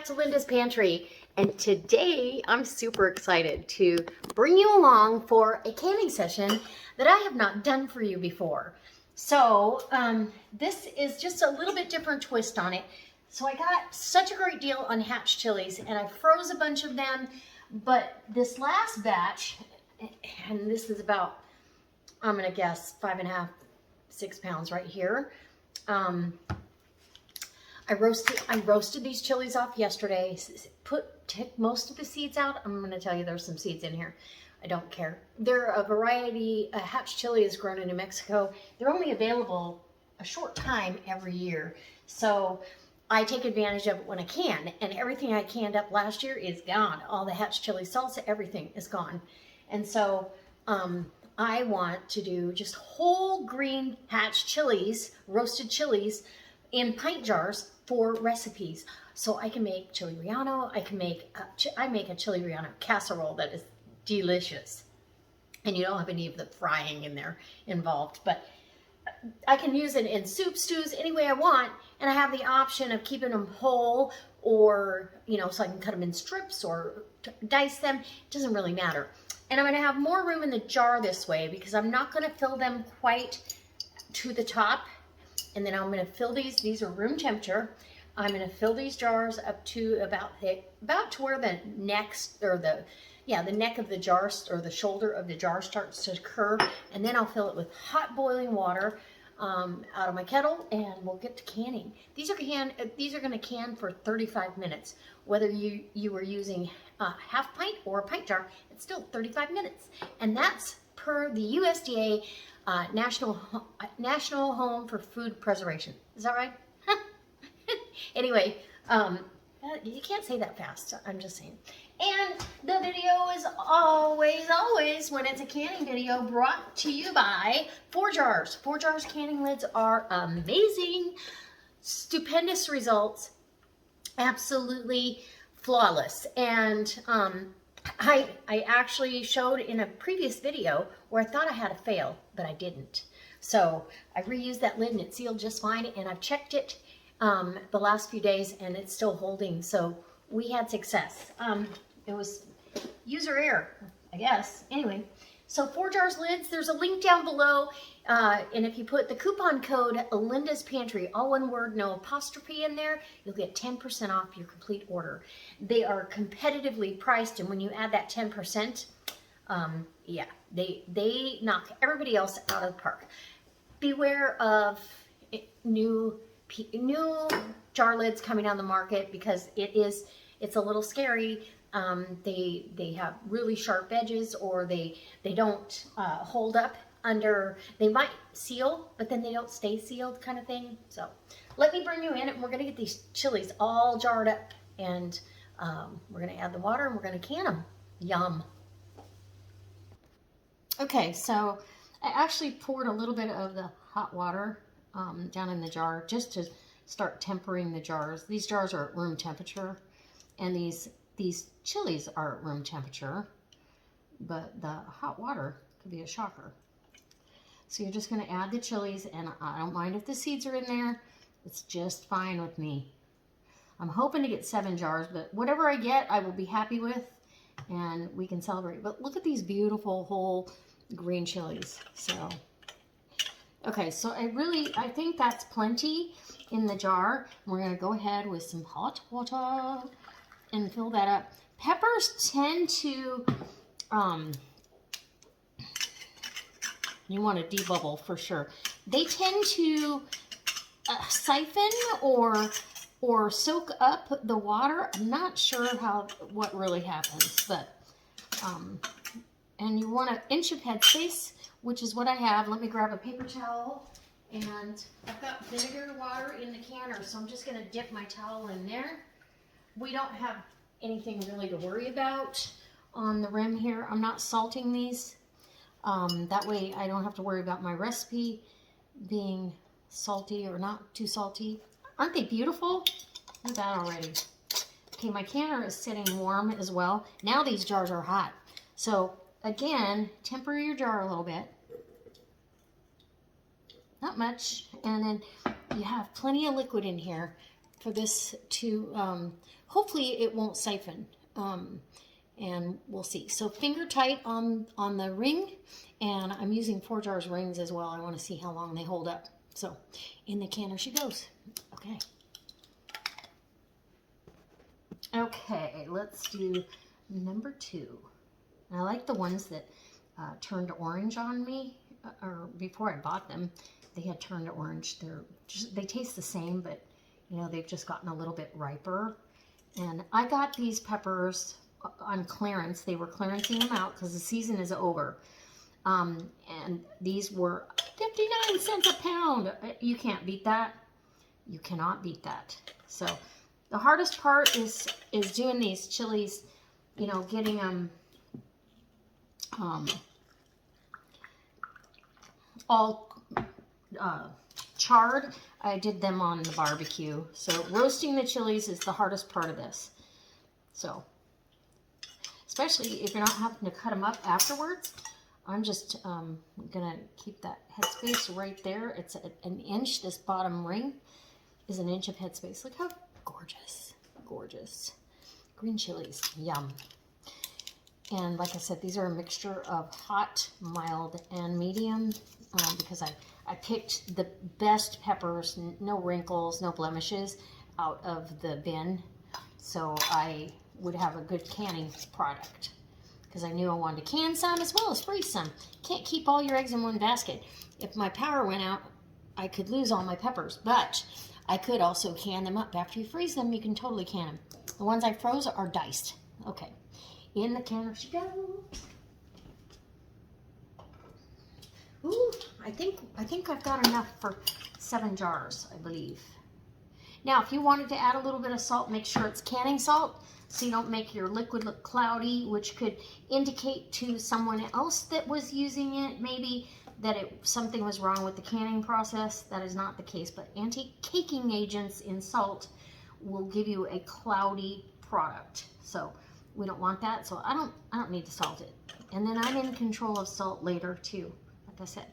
back to Linda's Pantry, and today I'm super excited to bring you along for a canning session that I have not done for you before. So this is just a little bit different twist on it. So I got such a great deal on Hatch Chiles, and I froze a bunch of them, but this last batch, and this is about, I'm gonna guess 5.5, 6 pounds right here. I roasted these chilies off yesterday. Took most of the seeds out. I'm going to tell you there's some seeds in here. I don't care. They're a variety. A Hatch chili is grown in New Mexico. They're only available a short time every year, so I take advantage of it when I can. And everything I canned up last year is gone. All the Hatch chili salsa, everything is gone. And so I want to do just whole green Hatch chilies, roasted chilies, in pint jars for recipes. So I can make chili relleno. I make a chili relleno casserole that is delicious, and you don't have any of the frying in there involved. But I can use it in soup, stews, any way I want, and I have the option of keeping them whole, or so I can cut them in strips or dice them. It doesn't really matter. And I'm going to have more room in the jar this way because I'm not going to fill them quite to the top. And then I'm going to fill these are room temperature. I'm going to fill these jars up to about to where the neck, or the neck of the jar, or the shoulder of the jar starts to curve. And then I'll fill it with hot boiling water out of my kettle, and we'll get to canning. These are going to can for 35 minutes. Whether you were using a half pint or a pint jar, it's still 35 minutes. And that's per the USDA National Home for Food Preservation. Is that right? Anyway, you can't say that fast. I'm just saying. And the video is always, when it's a canning video, brought to you by 4 Jars. 4 Jars canning lids are amazing. Stupendous results. Absolutely flawless. And I actually showed in a previous video where I thought I had a fail, but I didn't. So I reused that lid and it sealed just fine, and I've checked it the last few days and it's still holding. So we had success. It was user error, I guess. Anyway, so 4 Jars lids, there's a link down below. And if you put the coupon code Linda's Pantry, all one word, no apostrophe, in there, you'll get 10% off your complete order. They are competitively priced, and when you add that 10%, yeah, they knock everybody else out of the park. Beware of new jar lids coming on the market, because it's a little scary. They have really sharp edges, or they don't hold up under. They might seal, but then they don't stay sealed, kind of thing. So let me bring you in, and we're gonna get these chilies all jarred up, and we're gonna add the water, and we're gonna can them. Yum. Okay, so I actually poured a little bit of the hot water down in the jar just to start tempering the jars. These jars are at room temperature, and these chilies are at room temperature, but the hot water could be a shocker. So you're just going to add the chilies, and I don't mind if the seeds are in there. It's just fine with me. I'm hoping to get 7 jars, but whatever I get, I will be happy with, and we can celebrate. But look at these beautiful whole green chilies. So, okay, so I think that's plenty in the jar. We're going to go ahead with some hot water and fill that up. Peppers tend to, you want to debubble for sure. They tend to siphon or soak up the water. I'm not sure what really happens, but and you want an inch of headspace, which is what I have. Let me grab a paper towel, and I've got vinegar water in the canner, so I'm just going to dip my towel in there. We don't have anything really to worry about on the rim here. I'm not salting these. That way I don't have to worry about my recipe being salty or not too salty. Aren't they beautiful? Look at that already. Okay, my canner is sitting warm as well. Now these jars are hot. So again, temper your jar a little bit. Not much. And then you have plenty of liquid in here. for this to, hopefully it won't siphon. And we'll see. So finger tight on the ring, and I'm using 4 jars rings as well. I want to see how long they hold up. So in the canner she goes. Okay. Okay, let's do number 2. I like the ones that turned orange on me, or before I bought them, they had turned orange. They taste the same, but you know, they've just gotten a little bit riper. And I got these peppers on clearance. They were clearancing them out because the season is over. And these were 59 cents a pound. You can't beat that. You cannot beat that. So the hardest part is doing these chilies, you know, getting them all charred. I did them on the barbecue. So roasting the chilies is the hardest part of this. So especially if you're not having to cut them up afterwards. I'm just gonna keep that headspace right there. It's an inch. This bottom ring is an inch of headspace. Look how gorgeous, gorgeous. Green chilies, yum. And like I said, these are a mixture of hot, mild, and medium because I picked the best peppers, no wrinkles, no blemishes, out of the bin. So I would have a good canning product because I knew I wanted to can some as well as freeze some. Can't keep all your eggs in one basket. If my power went out, I could lose all my peppers, but I could also can them up. After you freeze them, you can totally can them. The ones I froze are diced. Okay, in the canner she goes. Ooh, I think I've got enough for 7 jars, I believe. Now, if you wanted to add a little bit of salt, make sure it's canning salt so you don't make your liquid look cloudy, which could indicate to someone else that was using it maybe that something was wrong with the canning process. That is not the case, but anti-caking agents in salt will give you a cloudy product. So we don't want that, so I don't need to salt it. And then I'm in control of salt later too, like I said.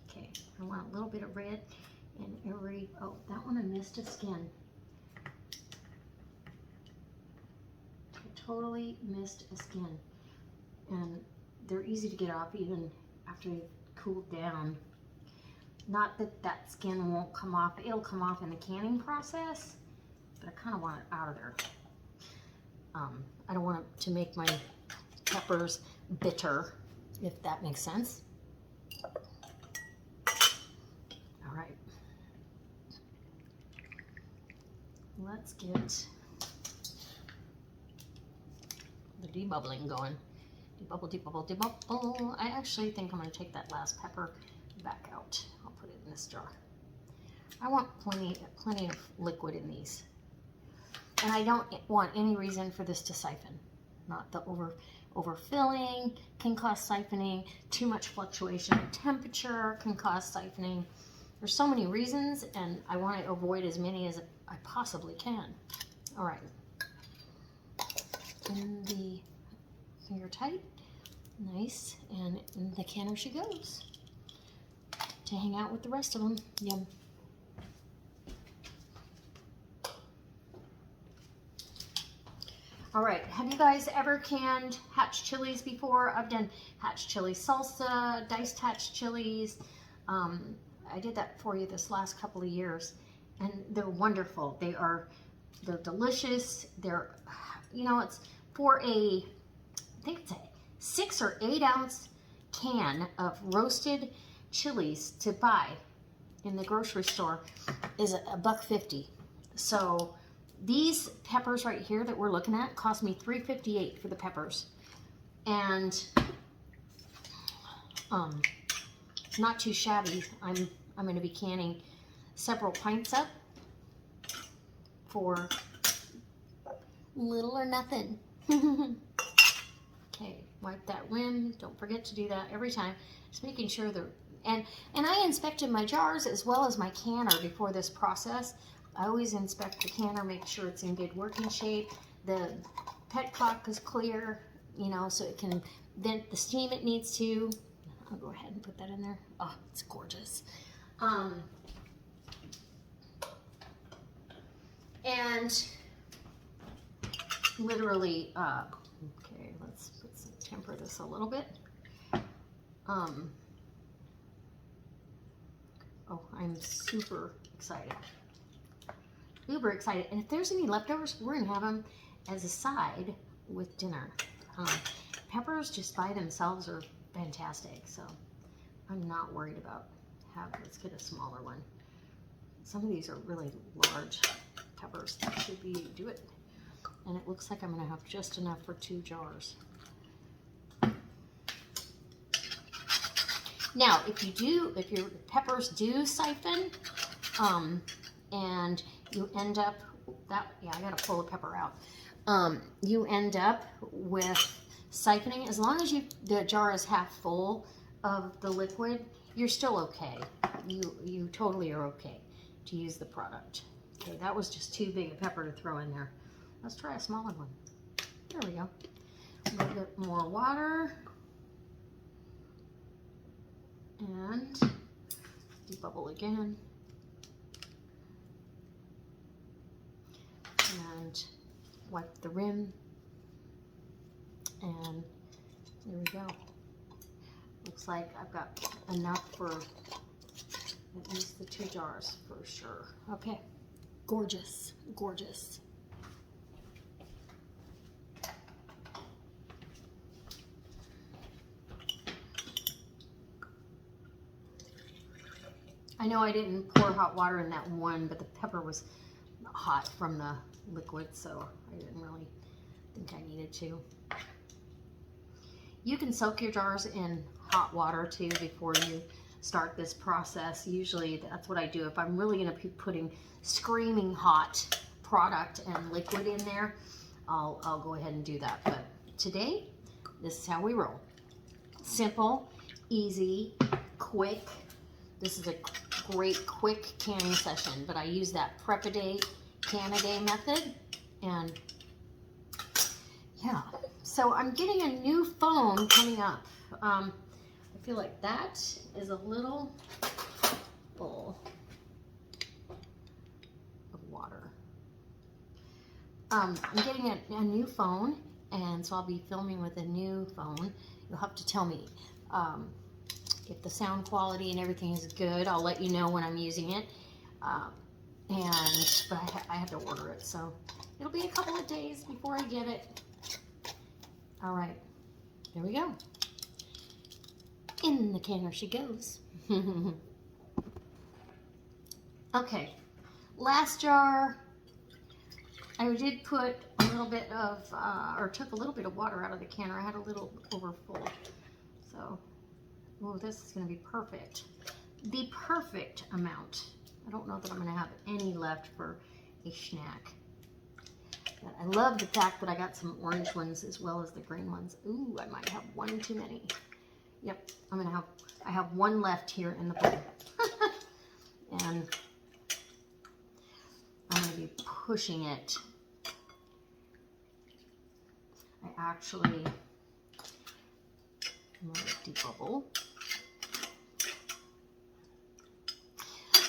Okay, I want a little bit of red in every, oh, that one I missed a skin. I totally missed a skin. And they're easy to get off even after they've cooled down. Not that that skin won't come off. It'll come off in the canning process, but I kind of want it out of there. I don't want it to make my peppers bitter, if that makes sense. All right. Let's get the debubbling going. Debubble, debubble, debubble. I actually think I'm going to take that last pepper back out. I'll put it in this jar. I want plenty of liquid in these. And I don't want any reason for this to siphon. Not the overfilling can cause siphoning. Too much fluctuation in temperature can cause siphoning. There's so many reasons, and I want to avoid as many as I possibly can. All right. In the finger tight, nice, and in the canner she goes to hang out with the rest of them. Yum. All right, have you guys ever canned Hatch chilies before? I've done Hatch chili salsa, diced Hatch chilies. I did that for you this last couple of years, and they're wonderful. They're delicious. They're, you know, it's for I think it's a 6 or 8 ounce can of roasted chilies to buy in the grocery store is $1.50. So these peppers right here that we're looking at cost me $3.58 for the peppers, and not too shabby. I'm going to be canning several pints up for little or nothing. Okay, wipe that rim. Don't forget to do that every time. Just making sure they're, and I inspected my jars as well as my canner before this process. I always inspect the canner, make sure it's in good working shape. The petcock is clear, you know, so it can vent the steam it needs to. I'll go ahead and put that in there. Oh, it's gorgeous. And literally, okay, let's temper this a little bit. Oh, I'm super excited. Uber excited. And if there's any leftovers, we're gonna have them as a side with dinner. Peppers just by themselves are fantastic, so I'm not worried about let's get a smaller one. Some of these are really large peppers. That should do it. And it looks like I'm gonna have just enough for 2 jars. Now, if your peppers do siphon, and you end up I gotta pull the pepper out. You end up with siphoning. As long as the jar is half full of the liquid, you're still okay. You totally are okay to use the product. Okay, that was just too big a pepper to throw in there. Let's try a smaller one. There we go. A little bit more water. And debubble again. And wipe the rim. And there we go. Looks like I've got enough for at least the 2 jars for sure. Okay. Gorgeous, gorgeous. I know I didn't pour hot water in that one, but the pepper was hot from the liquid, so I didn't really think I needed to. You can soak your jars in hot water too before you start this process. Usually that's what I do. If I'm really going to be putting screaming hot product and liquid in there, I'll go ahead and do that. But today, this is how we roll. Simple, easy, quick. This is a great quick canning session, but I use that prep-a-day, can-a-day method. And yeah, so I'm getting a new phone coming up. I feel like that is a little full of water. I'm getting a new phone, and so I'll be filming with a new phone. You'll have to tell me if the sound quality and everything is good. I'll let you know when I'm using it. But I had to order it, so it'll be a couple of days before I get it. All right, there we go. In the canner she goes. Okay, last jar. I did put a little bit of, or took a little bit of water out of the canner. I had a little overfull. So, oh, this is going to be perfect. The perfect amount. I don't know that I'm going to have any left for a snack. But I love the fact that I got some orange ones as well as the green ones. Ooh, I might have one too many. Yep, I have one left here in the bowl. And I'm going to be pushing it. I'm going to debubble.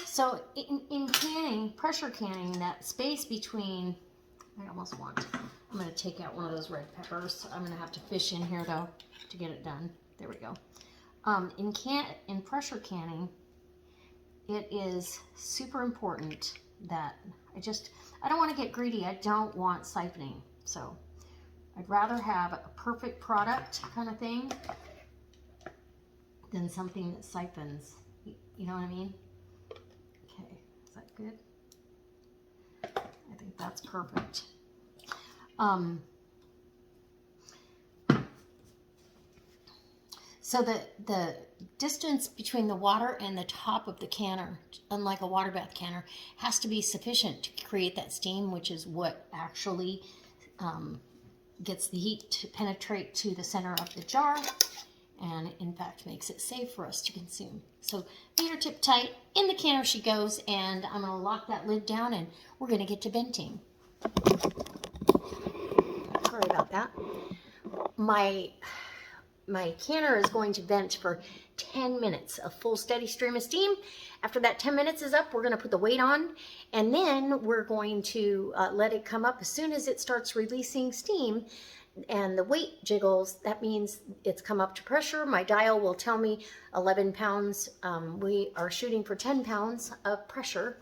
So in canning, pressure canning, that space between, I'm going to take out one of those red peppers. I'm going to have to fish in here though to get it done. There we go. In pressure canning, it is super important that I don't want to get greedy. I don't want siphoning. So I'd rather have a perfect product kind of thing than something that siphons. You know what I mean? Okay, is that good? I think that's perfect. So the distance between the water and the top of the canner, unlike a water bath canner, has to be sufficient to create that steam, which is what actually gets the heat to penetrate to the center of the jar, and in fact makes it safe for us to consume. So fingertip tight, in the canner she goes, and I'm going to lock that lid down and we're going to get to venting. Sorry about that. My my canner is going to vent for 10 minutes, a full steady stream of steam. After that 10 minutes is up, we're going to put the weight on, and then we're going to let it come up. As soon as it starts releasing steam and the weight jiggles, that means it's come up to pressure. My dial will tell me 11 pounds. We are shooting for 10 pounds of pressure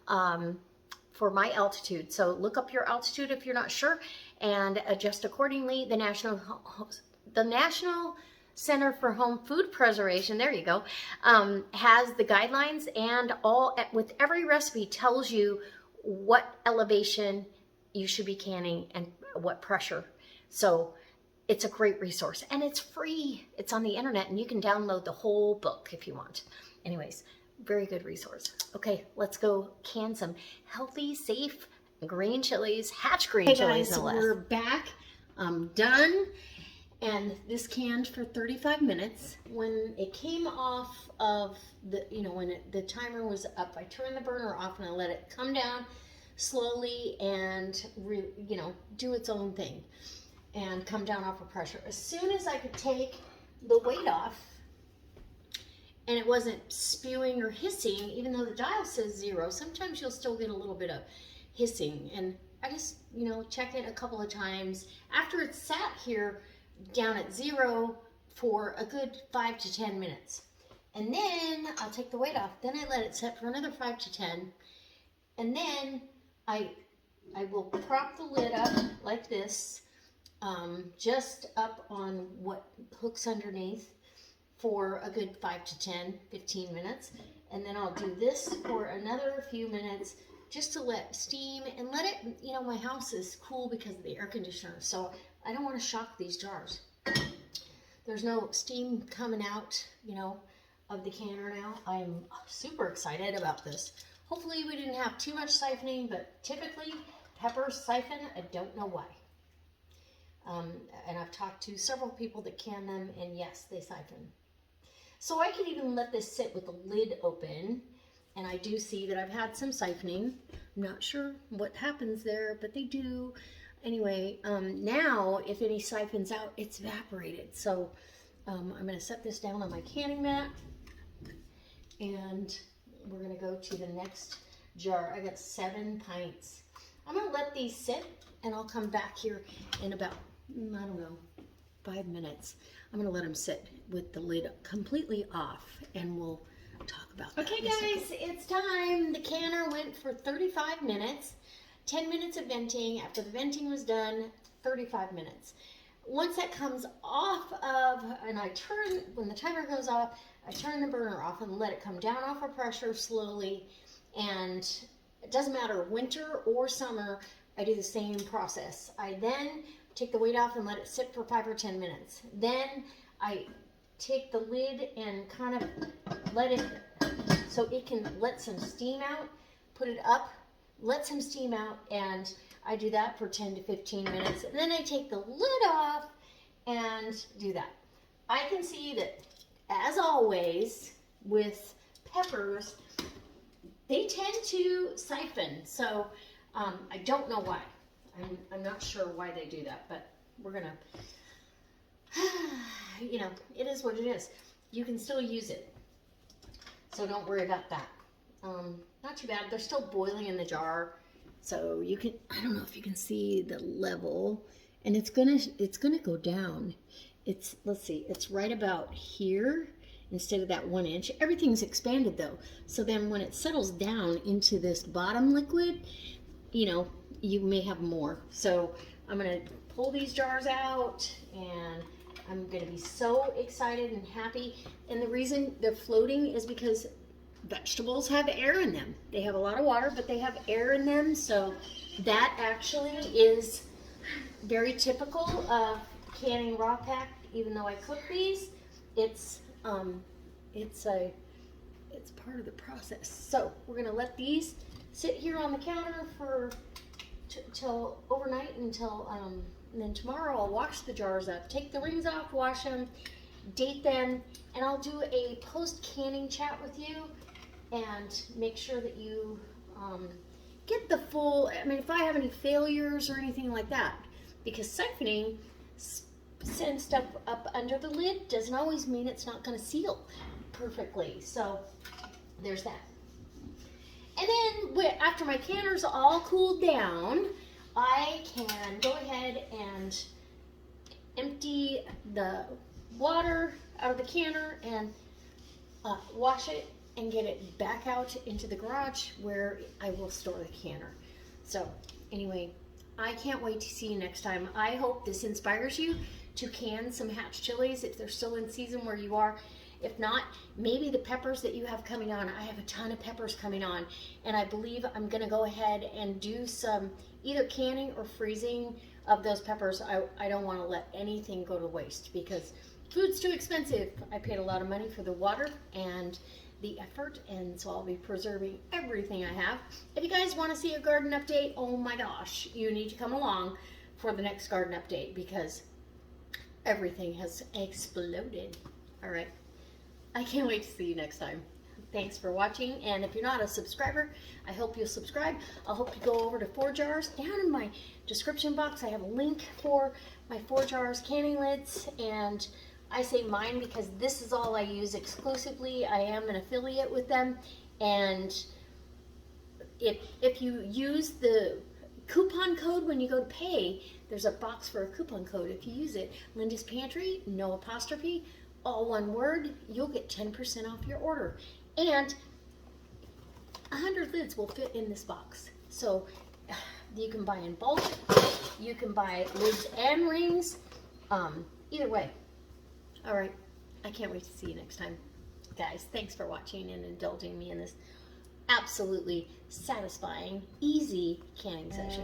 for my altitude. So look up your altitude if you're not sure and adjust accordingly. The National Center for Home Food Preservation, there you go, has the guidelines, and with every recipe tells you what elevation you should be canning and what pressure. So it's a great resource, and it's free. It's on the internet, and you can download the whole book if you want. Anyways, very good resource. Okay, let's go can some healthy, safe green chilies, Hatch green chilies. No less. We're back. I'm done. And this canned for 35 minutes. When it came off of the, when the timer was up, I turned the burner off and I let it come down slowly and, do its own thing and come down off of pressure. As soon as I could take the weight off and it wasn't spewing or hissing, even though the dial says 0, sometimes you'll still get a little bit of hissing. And I just, check it a couple of times. After it's sat here down at 0 for a good 5 to 10 minutes. And then I'll take the weight off. Then I let it set for another 5 to 10. And then I will prop the lid up like this, just up on what hooks underneath for a good 5 to 10, 15 minutes. And then I'll do this for another few minutes just to let steam and let it, my house is cool because of the air conditioner. So I don't want to shock these jars. There's no steam coming out, of the canner now. I'm super excited about this. Hopefully we didn't have too much siphoning, but typically peppers siphon. I don't know why. And I've talked to several people that can them, and yes, they siphon. So I could even let this sit with the lid open, and I do see that I've had some siphoning. I'm not sure what happens there, but they do. Anyway, now if any siphons out, it's evaporated. So I'm going to set this down on my canning mat, and we're going to go to the next jar. I got 7 pints. I'm going to let these sit, and I'll come back here in about, 5 minutes. I'm going to let them sit with the lid completely off, and we'll talk about that. Okay, guys, it's time. The canner went for 35 minutes. 10 minutes of venting. After the venting was done, 35 minutes. Once that comes off of, and when the timer goes off, I turn the burner off and let it come down off of pressure slowly. And it doesn't matter, winter or summer, I do the same process. I then take the weight off and let it sit for 5 or 10 minutes. Then I take the lid and kind of let it, so it can let some steam out, put it up, let some steam out, and I do that for 10 to 15 minutes. And then I take the lid off and do that. I can see that, as always, with peppers, they tend to siphon. So I don't know why. I'm not sure why they do that, but we're gonna, it is what it is. You can still use it. So don't worry about that. Not too bad. They're still boiling in the jar, so you can, I don't know if you can see the level, and it's gonna go down. Let's see, it's right about here instead of that 1 inch. Everything's expanded though, so then when it settles down into this bottom liquid, you may have more. So I'm gonna pull these jars out, and I'm gonna be so excited and happy. And the reason they're floating is because vegetables have air in them. They have a lot of water, but they have air in them. So that actually is very typical of canning raw pack. Even though I cook these, it's part of the process. So we're gonna let these sit here on the counter for till overnight until and then tomorrow I'll wash the jars up, take the rings off, wash them, date them, and I'll do a post canning chat with you and make sure that you get the full, if I have any failures or anything like that, because siphoning send stuff up under the lid doesn't always mean it's not going to seal perfectly. So there's that. And then after my canner's all cooled down, I can go ahead and empty the water out of the canner and wash it and get it back out into the garage where I will store the canner. So anyway, I can't wait to see you next time. I hope this inspires you to can some Hatch chilies if they're still in season where you are. If not, maybe the peppers that you have coming on. I have a ton of peppers coming on, and I believe I'm going to go ahead and do some either canning or freezing of those peppers. I don't want to let anything go to waste because food's too expensive. I paid a lot of money for the water and the effort, and so I'll be preserving everything I have. If you guys want to see a garden update, oh my gosh, you need to come along for the next garden update because everything has exploded. All right. I can't wait to see you next time. Thanks for watching, and if you're not a subscriber, I hope you'll subscribe. I hope you go over to 4 Jars. Down in my description box, I have a link for my 4 Jars canning lids, and I say mine because this is all I use exclusively. I am an affiliate with them, and if you use the coupon code when you go to pay, there's a box for a coupon code. If you use it, Linda's Pantry, no apostrophe, all one word, you'll get 10% off your order. And 100 lids will fit in this box. So you can buy in bulk, you can buy lids and rings, either way. All right, I can't wait to see you next time. Guys, thanks for watching and indulging me in this absolutely satisfying, easy canning session.